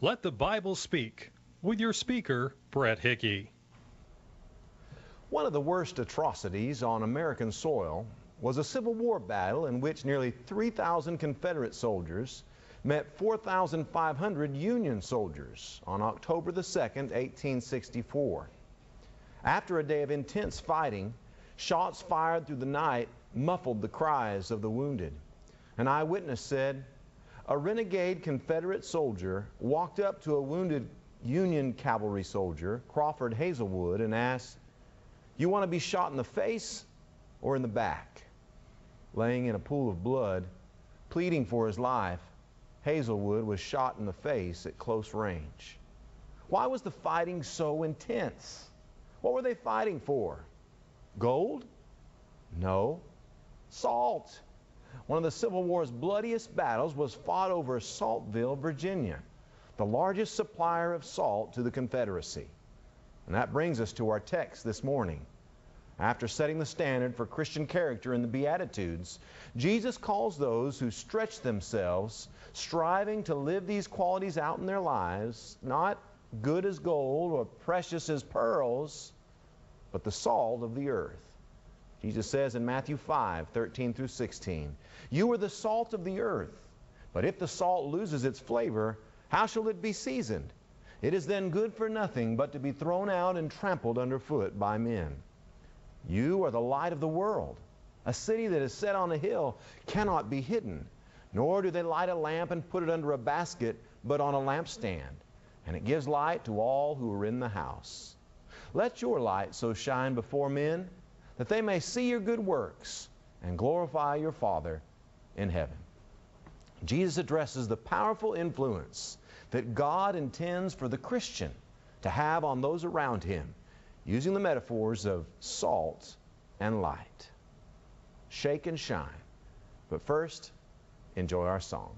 Let the Bible Speak with your speaker, Brett Hickey. One of the worst atrocities on American soil was a Civil War battle in which nearly 3,000 Confederate soldiers met 4,500 Union soldiers on October the 2nd, 1864. After a day of intense fighting, shots fired through the night muffled the cries of the wounded. An eyewitness said, "A renegade Confederate soldier walked up to a wounded Union cavalry soldier, Crawford Hazelwood, and asked, 'You want to be shot in the face or in the back?' Laying in a pool of blood, pleading for his life, Hazelwood was shot in the face at close range." Why was the fighting so intense? What were they fighting for? Gold? No. Salt. One of the Civil War's bloodiest battles was fought over Saltville, Virginia, the largest supplier of salt to the Confederacy. And that brings us to our text this morning. After setting the standard for Christian character in the Beatitudes, Jesus calls those who stretch themselves, striving to live these qualities out in their lives, not good as gold or precious as pearls, but the salt of the earth. Jesus says in Matthew 5:13 through 16, "You are the salt of the earth, but if the salt loses its flavor, how shall it be seasoned? It is then good for nothing but to be thrown out and trampled underfoot by men. You are the light of the world. A city that is set on a hill cannot be hidden, nor do they light a lamp and put it under a basket, but on a lampstand, and it gives light to all who are in the house. Let your light so shine before men that they may see your good works and glorify your Father in heaven." Jesus addresses the powerful influence that God intends for the Christian to have on those around him, using the metaphors of salt and light. Shake and shine. But first, enjoy our song.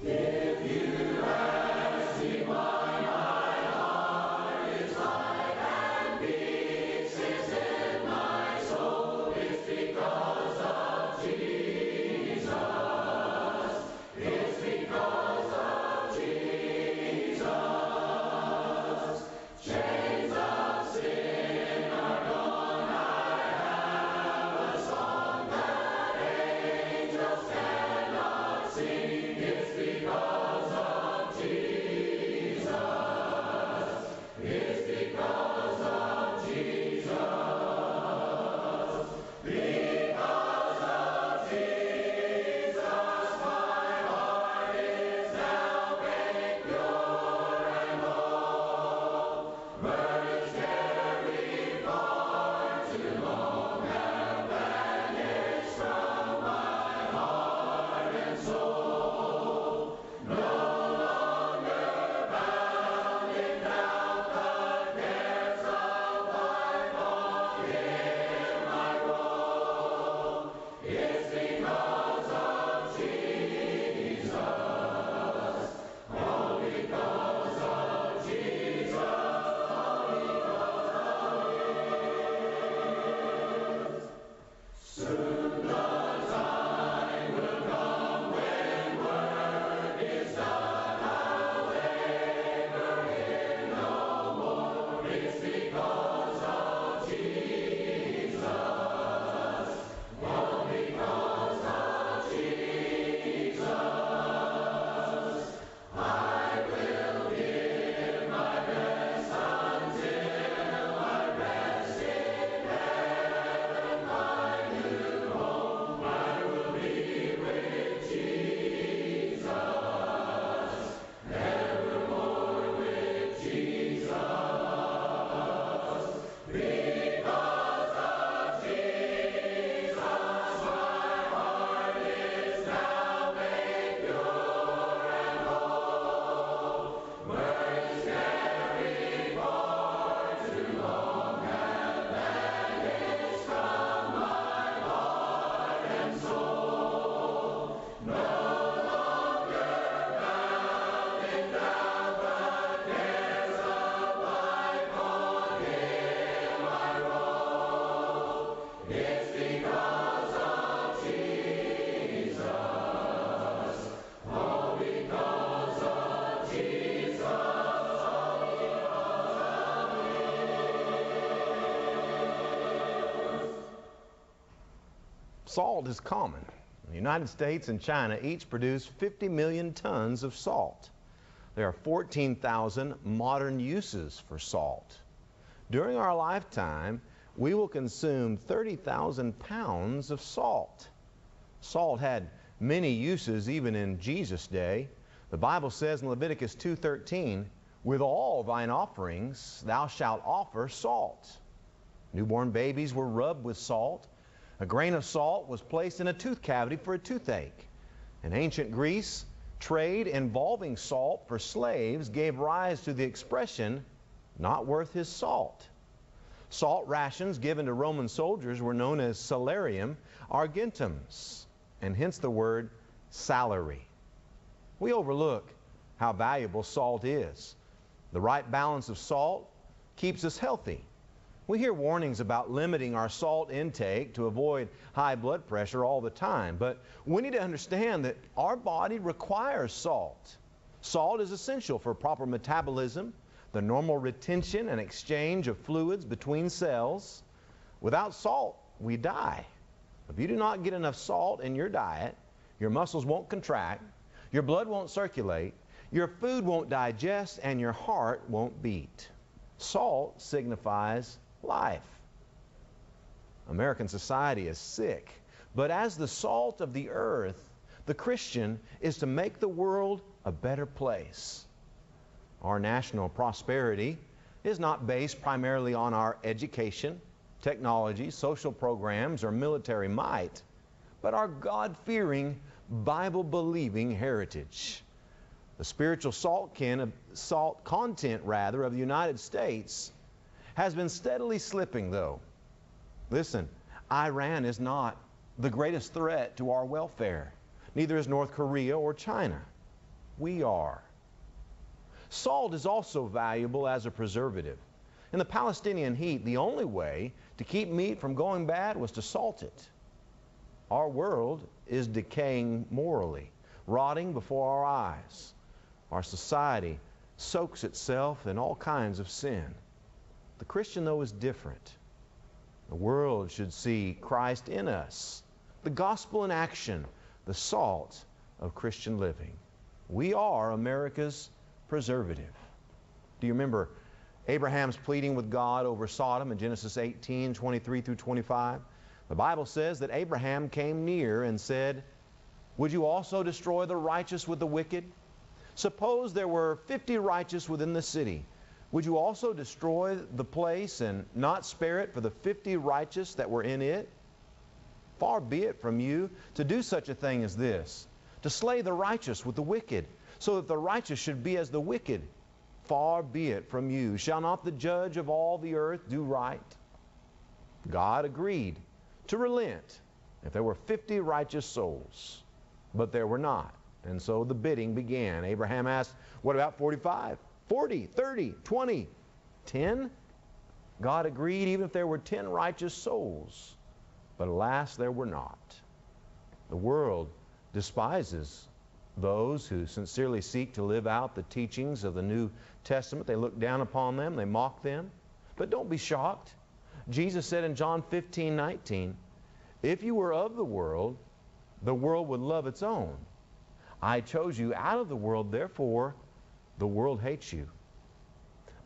If you ask me why my heart is light and beats in my soul, it's because of Jesus. It's because of Jesus. Chains of sin are gone. I have a song that angels cannot sing. It's because of Jesus. It's because of Jesus. Because of Jesus, my heart is now made pure and whole. Burdens carried far too long have vanished from my heart and soul. No longer bound in doubt, the cares of life on Him I roll. It's because of Jesus, all because of Jesus, all because of His. Soon the time will come when work is done. I'll labor here no more. It's because of Jesus, all because of Jesus. I will give my best until I rest in heaven, my new home. I will be with Jesus, evermore with Jesus. Because of Jesus, my heart is now made pure and whole. Burdens carried far too long have vanished from my heart and soul. No longer bound in doubt, the cares of life on Him I roll. It's because of Jesus, all because of Jesus. Salt is common. The United States and China each produce 50 million tons of salt. There are 14,000 modern uses for salt. During our lifetime, we will consume 30,000 pounds of salt. Salt had many uses even in Jesus' day. The Bible says in Leviticus 2:13, "With all thine offerings thou shalt offer salt." Newborn babies were rubbed with salt. A grain of salt was placed in a tooth cavity for a toothache. In ancient Greece, trade involving salt for slaves gave rise to the expression, "not worth his salt." Salt rations given to Roman soldiers were known as salarium argentums, and hence the word salary. We overlook how valuable salt is. The right balance of salt keeps us healthy. We hear warnings about limiting our salt intake to avoid high blood pressure all the time, but we need to understand that our body requires salt. Salt is essential for proper metabolism, the normal retention and exchange of fluids between cells. Without salt, we die. If you do not get enough salt in your diet, your muscles won't contract, your blood won't circulate, your food won't digest, and your heart won't beat. Salt signifies life. American society is sick, but as the salt of the earth, the Christian is to make the world a better place. Our national prosperity is not based primarily on our education, technology, social programs, or military might, but our God-fearing, Bible-believing heritage. The spiritual salt content of the United States has been steadily slipping, though. Listen, Iran is not the greatest threat to our welfare. Neither is North Korea or China. We are. Salt is also valuable as a preservative. In the Palestinian heat, the only way to keep meat from going bad was to salt it. Our world is decaying morally, rotting before our eyes. Our society soaks itself in all kinds of sin. The Christian, though, is different. The world should see Christ in us, the gospel in action, the salt of Christian living. We are America's preservative. Do you remember Abraham's pleading with God over Sodom in Genesis 18:23 through 25? The Bible says that Abraham came near and said, "Would you also destroy the righteous with the wicked? Suppose there were 50 righteous within the city. Would you also destroy the place and not spare it for the 50 righteous that were in it? Far be it from you to do such a thing as this, to slay the righteous with the wicked, so that the righteous should be as the wicked. Far be it from you. Shall not the judge of all the earth do right?" God agreed to relent if there were 50 righteous souls, but there were not. And so the bidding began. Abraham asked, "What about 45, 40, 30, 20, 10? God agreed even if there were 10 righteous souls. But alas, there were not. The world despises those who sincerely seek to live out the teachings of the New Testament. They look down upon them, they mock them. But don't be shocked. Jesus said in John 15:19, "If you were of the world would love its own. I chose you out of the world, therefore the world hates you."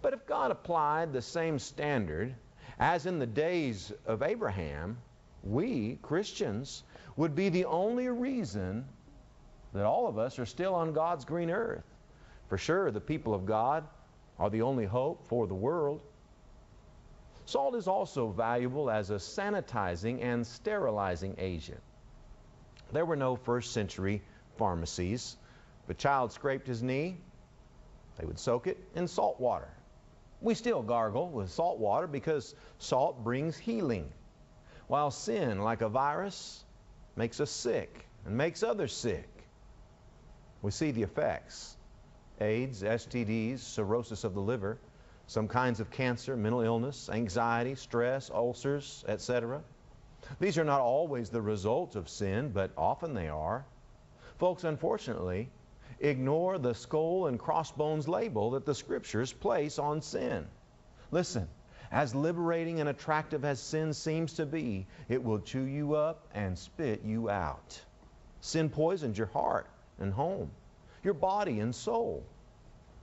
But if God applied the same standard as in the days of Abraham, we, Christians, would be the only reason that all of us are still on God's green earth. For sure, the people of God are the only hope for the world. Salt is also valuable as a sanitizing and sterilizing agent. There were no first century pharmacies. If a child scraped his knee, they would soak it in salt water. We still gargle with salt water because salt brings healing. While sin, like a virus, makes us sick and makes others sick, we see the effects. AIDS, STDs, cirrhosis of the liver, some kinds of cancer, mental illness, anxiety, stress, ulcers, etc. These are not always the result of sin, but often they are. Folks, unfortunately, ignore the skull and crossbones label that the Scriptures place on sin. Listen, As liberating and attractive as sin seems to be, it will chew you up and spit you out. Sin poisons your heart and home, your body and soul.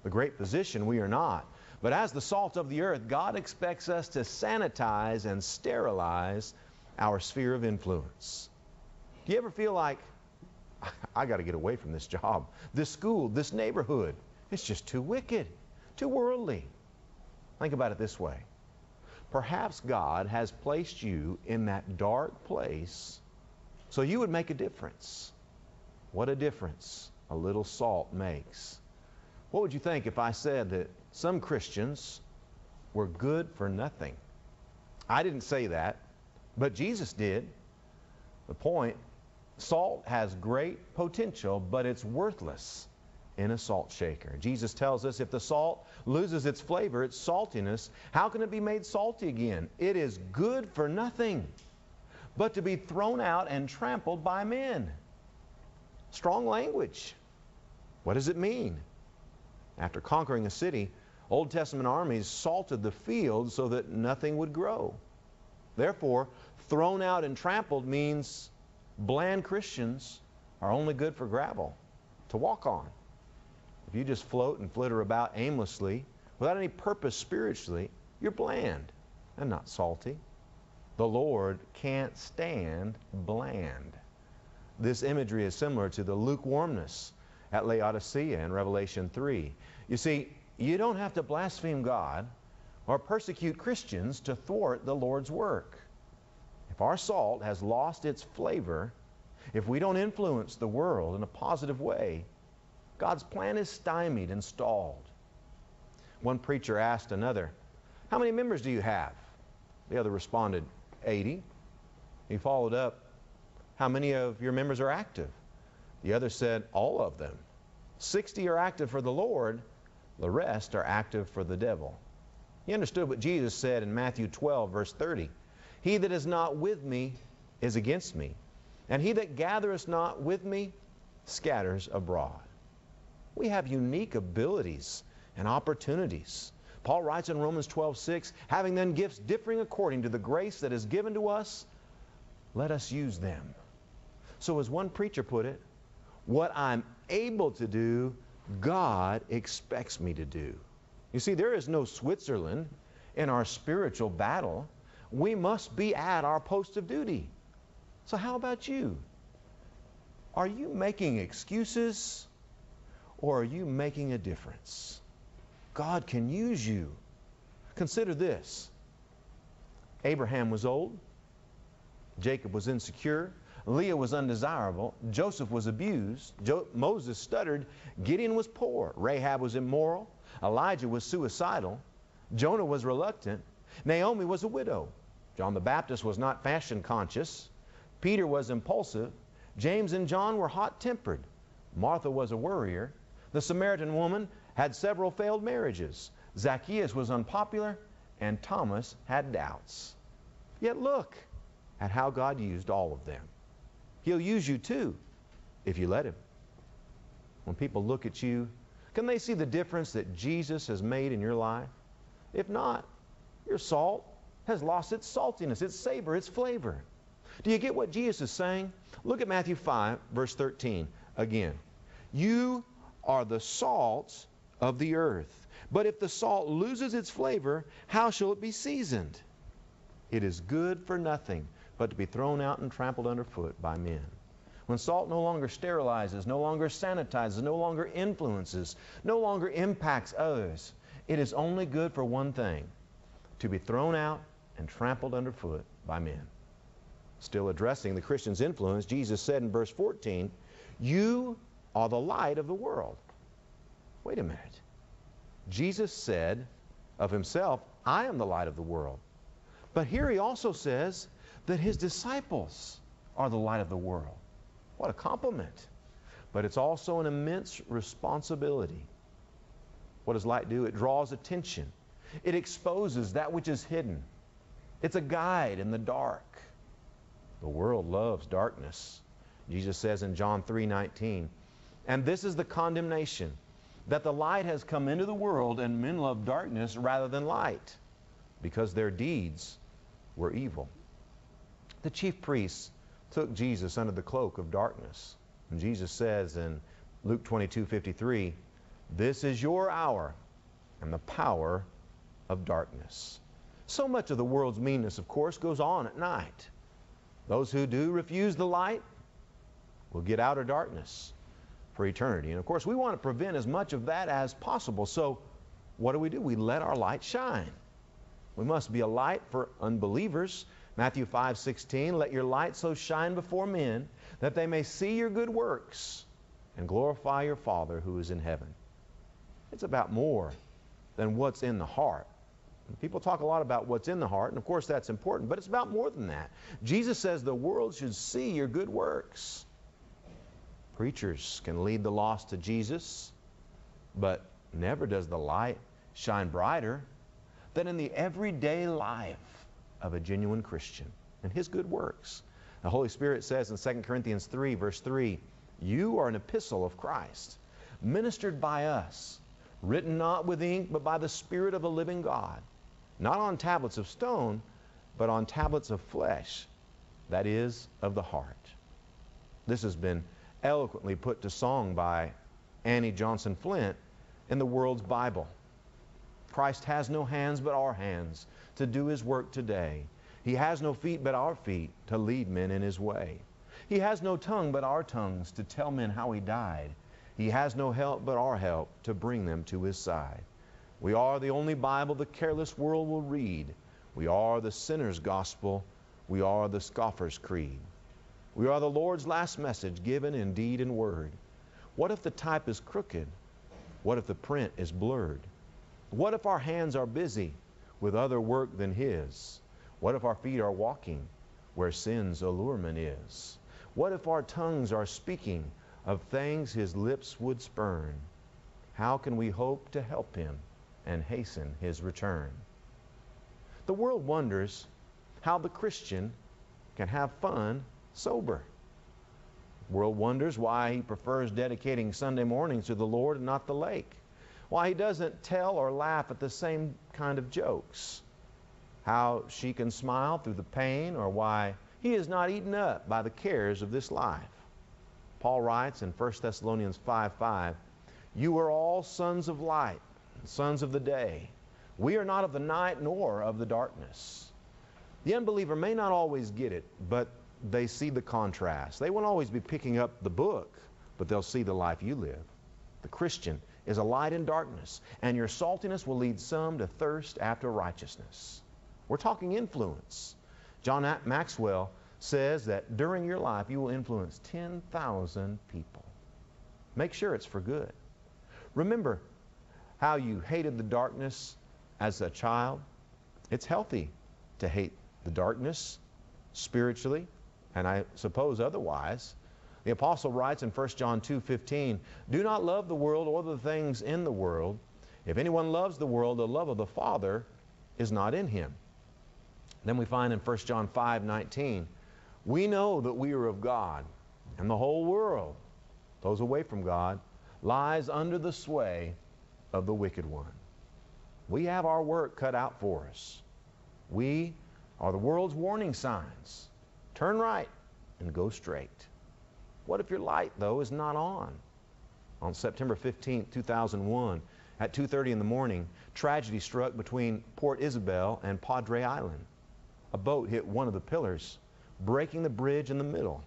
The great physician we are not, but as the salt of the earth, God expects us to sanitize and sterilize our sphere of influence. Do you ever feel like, I got to get away from this job, this school, this neighborhood? It's just too wicked, too worldly. Think about it this way. Perhaps God has placed you in that dark place so you would make a difference. What a difference a little salt makes. What would you think if I said that some Christians were good for nothing? I didn't say that, but Jesus did. The point, salt has great potential, but it's worthless in a salt shaker. Jesus tells us if the salt loses its flavor, its saltiness, how can it be made salty again? It is good for nothing but to be thrown out and trampled by men. Strong language. What does it mean? After conquering a city, Old Testament armies salted the fields so that nothing would grow. Therefore, thrown out and trampled means bland Christians are only good for gravel to walk on. If you just float and flitter about aimlessly, without any purpose spiritually, you're bland and not salty. The Lord can't stand bland. This imagery is similar to the lukewarmness at Laodicea in Revelation 3. You see, you don't have to blaspheme God or persecute Christians to thwart the Lord's work. If our salt has lost its flavor, if we don't influence the world in a positive way, God's plan is stymied and stalled. One preacher asked another, "How many members do you have?" The other responded, 80. He followed up, "How many of your members are active?" The other said, "All of them. 60 are active for the Lord, the rest are active for the devil." He understood what Jesus said in Matthew 12, verse 30. "He that is not with me is against me, and he that gathereth not with me scatters abroad." We have unique abilities and opportunities. Paul writes in Romans 12:6, "Having then gifts differing according to the grace that is given to us, let us use them." So as one preacher put it, what I'm able to do, God expects me to do. You see, there is no Switzerland in our spiritual battle. We must be at our post of duty. So how about you? Are you making excuses or are you making a difference? God can use you. Consider this. Abraham was old. Jacob was insecure. Leah was undesirable. Joseph was abused. Moses stuttered. Gideon was poor. Rahab was immoral. Elijah was suicidal. Jonah was reluctant. Naomi was a widow. John the Baptist was not fashion conscious. Peter was impulsive. James and John were hot-tempered. Martha was a worrier. The Samaritan woman had several failed marriages. Zacchaeus was unpopular, and Thomas had doubts. Yet look at how God used all of them. He'll use you too, if you let Him. When people look at you, can they see the difference that Jesus has made in your life? If not, your salt has lost its saltiness, its savor, its flavor. Do you get what Jesus is saying? Look at Matthew 5, verse 13 again. You are the salt of the earth. But if the salt loses its flavor, how shall it be seasoned? It is good for nothing but to be thrown out and trampled underfoot by men. When salt no longer sterilizes, no longer sanitizes, no longer influences, no longer impacts others, it is only good for one thing: to be thrown out and trampled underfoot by men. Still addressing the Christian's influence, Jesus said in verse 14, "You are the light of the world." Wait a minute. Jesus said of Himself, "I am the light of the world." But here He also says that His disciples are the light of the world. What a compliment. But it's also an immense responsibility. What does light do? It draws attention. It exposes that which is hidden. It's a guide in the dark. The world loves darkness. Jesus says in John 3:19, "And this is the condemnation, that the light has come into the world, and men love darkness rather than light, because their deeds were evil. The chief priests took Jesus under the cloak of darkness. And Jesus says in Luke 22:53, "This is your hour and the power of darkness." So much of the world's meanness, of course, goes on at night. Those who do refuse the light will get outer darkness for eternity. And of course, we want to prevent as much of that as possible. So what do? We let our light shine. We must be a light for unbelievers. Matthew 5:16, "Let your light so shine before men that they may see your good works and glorify your Father who is in heaven." It's about more than what's in the heart. People talk a lot about what's in the heart, and of course that's important, but it's about more than that. Jesus says the world should see your good works. Preachers can lead the lost to Jesus, but never does the light shine brighter than in the everyday life of a genuine Christian and his good works. The Holy Spirit says in 2 Corinthians 3, verse 3, "You are an epistle of Christ, ministered by us, written not with ink, but by the Spirit of the living God, not on tablets of stone, but on tablets of flesh, that is, of the heart." This has been eloquently put to song by Annie Johnson Flint in the World's Bible. Christ has no hands but our hands to do his work today. He has no feet but our feet to lead men in his way. He has no tongue but our tongues to tell men how he died. He has no help but our help to bring them to his side. We are the only Bible the careless world will read. We are the sinner's gospel. We are the scoffer's creed. We are the Lord's last message given in deed and word. What if the type is crooked? What if the print is blurred? What if our hands are busy with other work than his? What if our feet are walking where sin's allurement is? What if our tongues are speaking of things his lips would spurn? How can we hope to help him and hasten his return? The world wonders how the Christian can have fun sober. The world wonders why he prefers dedicating Sunday mornings to the Lord and not the lake. Why he doesn't tell or laugh at the same kind of jokes. How she can smile through the pain, or why he is not eaten up by the cares of this life. Paul writes in 1 Thessalonians 5:5, "You are all sons of light, sons of the day. We are not of the night nor of the darkness." The unbeliever may not always get it, but they see the contrast. They won't always be picking up the book, but they'll see the life you live. The Christian is a light in darkness, and your saltiness will lead some to thirst after righteousness. We're talking influence. John Maxwell says that during your life you will influence 10,000 people. Make sure it's for good. Remember how you hated the darkness as a child. It's healthy to hate the darkness spiritually, and I suppose otherwise. The apostle writes in 1 John 2:15, "Do not love the world or the things in the world. If anyone loves the world, the love of the Father is not in him." Then we find in 1 John 5:19, "We know that we are of God, and the whole world, those away from God, lies under the sway of the wicked one." We have our work cut out for us. We are the world's warning signs. Turn right and go straight. What if your light, though, is not on? On September 15, 2001, at 2:30 in the morning, tragedy struck between Port Isabel and Padre Island. A boat hit one of the pillars, breaking the bridge in the middle.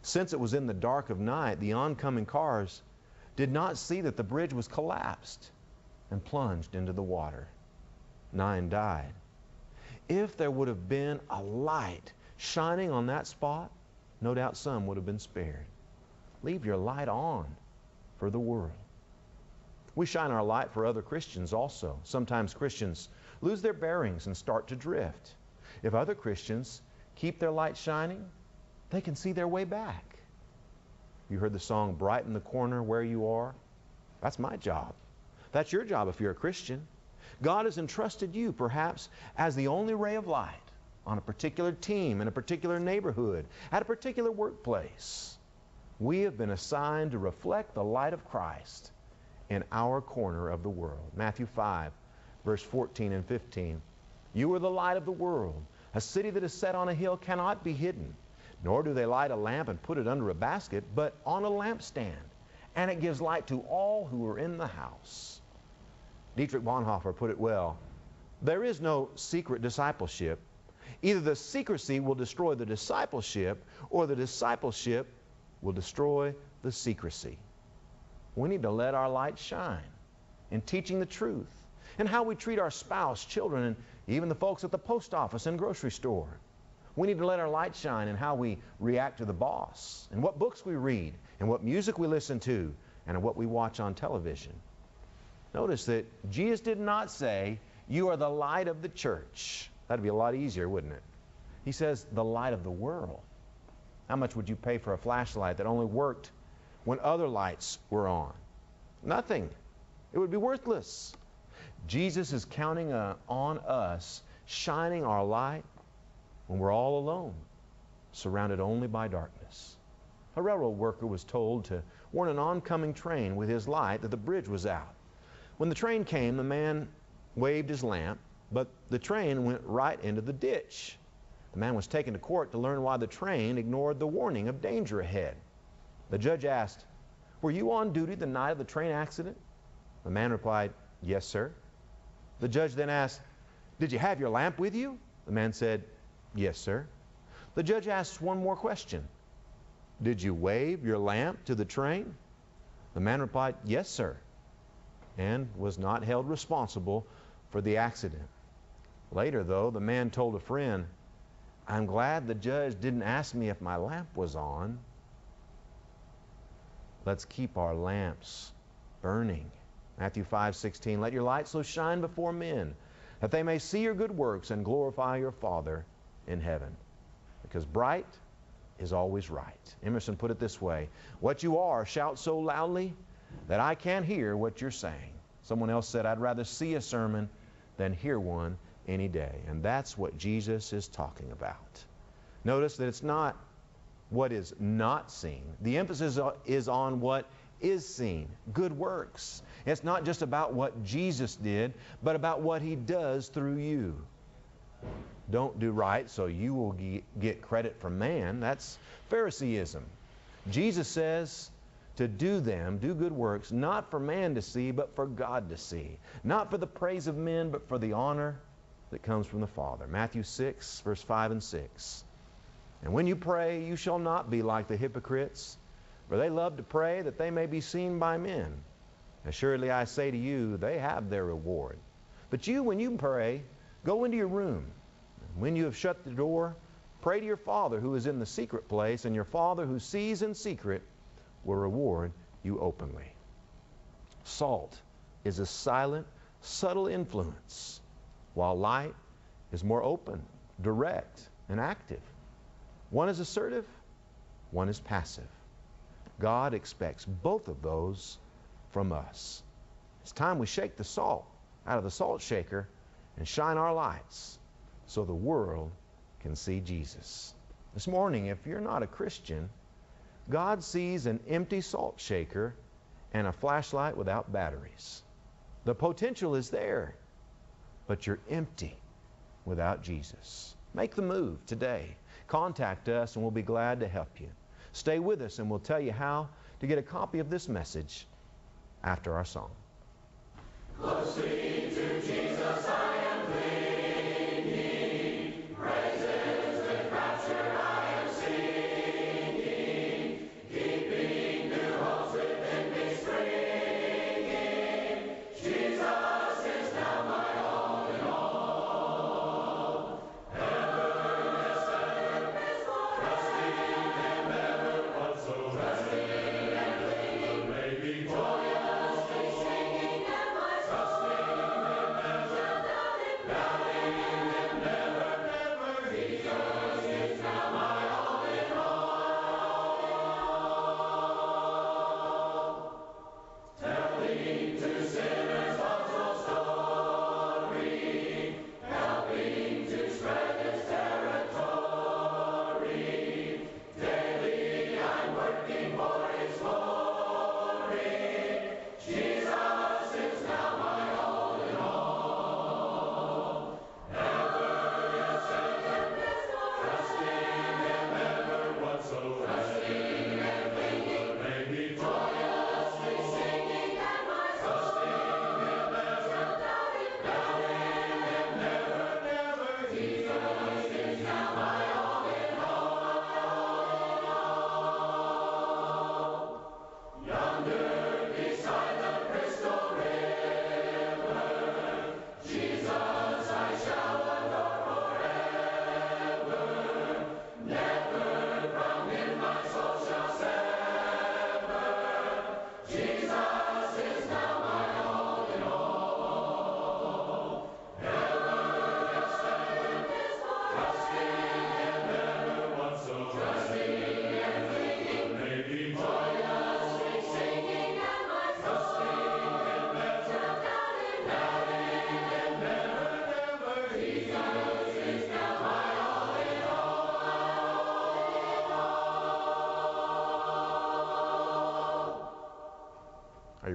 Since it was in the dark of night, the oncoming cars did not see that the bridge was collapsed and plunged into the water. 9 died. If there would have been a light shining on that spot, no doubt some would have been spared. Leave your light on for the world. We shine our light for other Christians also. Sometimes Christians lose their bearings and start to drift. If other Christians keep their light shining, they can see their way back. You heard the song, "Brighten the Corner Where You Are"? That's my job. That's your job if you're a Christian. God has entrusted you, perhaps, as the only ray of light on a particular team, in a particular neighborhood, at a particular workplace. We have been assigned to reflect the light of Christ in our corner of the world. Matthew 5, verse 14 and 15. You are the light of the world. A city that is set on a hill cannot be hidden. Nor do they light a lamp and put it under a basket, but on a lampstand. And it gives light to all who are in the house. Dietrich Bonhoeffer put it well. There is no secret discipleship. Either the secrecy will destroy the discipleship, or the discipleship will destroy the secrecy. We need to let our light shine in teaching the truth, and how we treat our spouse, children, and even the folks at the post office and grocery store. We need to let our light shine in how we react to the boss, and what books we read, and what music we listen to, and what we watch on television. Notice that Jesus did not say, you are the light of the church. That'd be a lot easier, wouldn't it? He says, the light of the world. How much would you pay for a flashlight that only worked when other lights were on? Nothing. It would be worthless. Jesus is counting on us shining our light when we're all alone, surrounded only by darkness. A railroad worker was told to warn an oncoming train with his light that the bridge was out. When the train came, the man waved his lamp, but the train went right into the ditch. The man was taken to court to learn why the train ignored the warning of danger ahead. The judge asked, were you on duty the night of the train accident? The man replied, yes, sir. The judge then asked, did you have your lamp with you? The man said, yes, sir. The judge asked one more question. Did you wave your lamp to the train? The man replied, yes, sir, and was not held responsible for the accident. Later, though, the man told a friend, I'm glad the judge didn't ask me if my lamp was on. Let's keep our lamps burning. Matthew 5:16, let your light so shine before men that they may see your good works and glorify your Father in heaven. Because bright is always right. Emerson put it this way, what you are, shout so loudly that I can't hear what you're saying. Someone else said, I'd rather see a sermon than hear one any day. And that's what Jesus is talking about. Notice that it's not what is not seen. The emphasis is on what is seen, good works. It's not just about what Jesus did, but about what He does through you. Don't do right so you will get credit from man. That's Phariseeism. Jesus says to do good works, not for man to see, but for God to see. Not for the praise of men, but for the honor that comes from the Father. Matthew 6, verse 5 and 6. And when you pray, you shall not be like the hypocrites, for they love to pray that they may be seen by men. Assuredly I say to you, they have their reward. But you, when you pray, go into your room. And when you have shut the door, pray to your Father who is in the secret place, and your Father who sees in secret will reward you openly. Salt is a silent, subtle influence, while light is more open, direct, and active. One is assertive, one is passive. God expects both of those from us. It's time we shake the salt out of the salt shaker and shine our lights so the world can see Jesus. This morning, if you're not a Christian, God sees an empty salt shaker and a flashlight without batteries. The potential is there, but you're empty without Jesus. Make the move today. Contact us and we'll be glad to help you. Stay with us and we'll tell you how to get a copy of this message after our song. Closely to Jesus I am clinging, praises with rapture I am singing, keeping new hopes within me springing. Jesus is now my all in all. Ever, yes, ever, trusting Him ever whatsoever, trusting and clinging, may be joyous to see.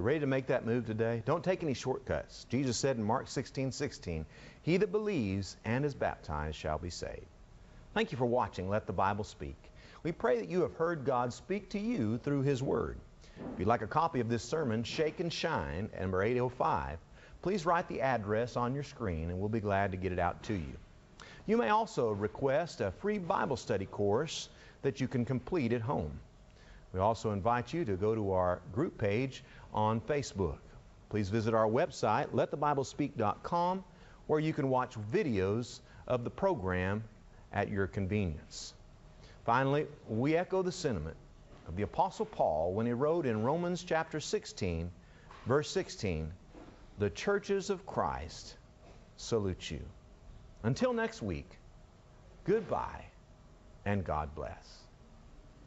you ready to make that move today? Don't take any shortcuts. Jesus said in Mark 16:16, "He that believes and is baptized shall be saved." Thank you for watching Let the Bible Speak. We pray that you have heard God speak to you through His Word. If you'd like a copy of this sermon, Shake and Shine, number 805, please write the address on your screen and we'll be glad to get it out to you. You may also request a free Bible study course that you can complete at home. We also invite you to go to our group page on Facebook. Please visit our website, letthebiblespeak.com, where you can watch videos of the program at your convenience. Finally, we echo the sentiment of the Apostle Paul when he wrote in Romans chapter 16, verse 16, "The churches of Christ salute you." Until next week, goodbye and God bless.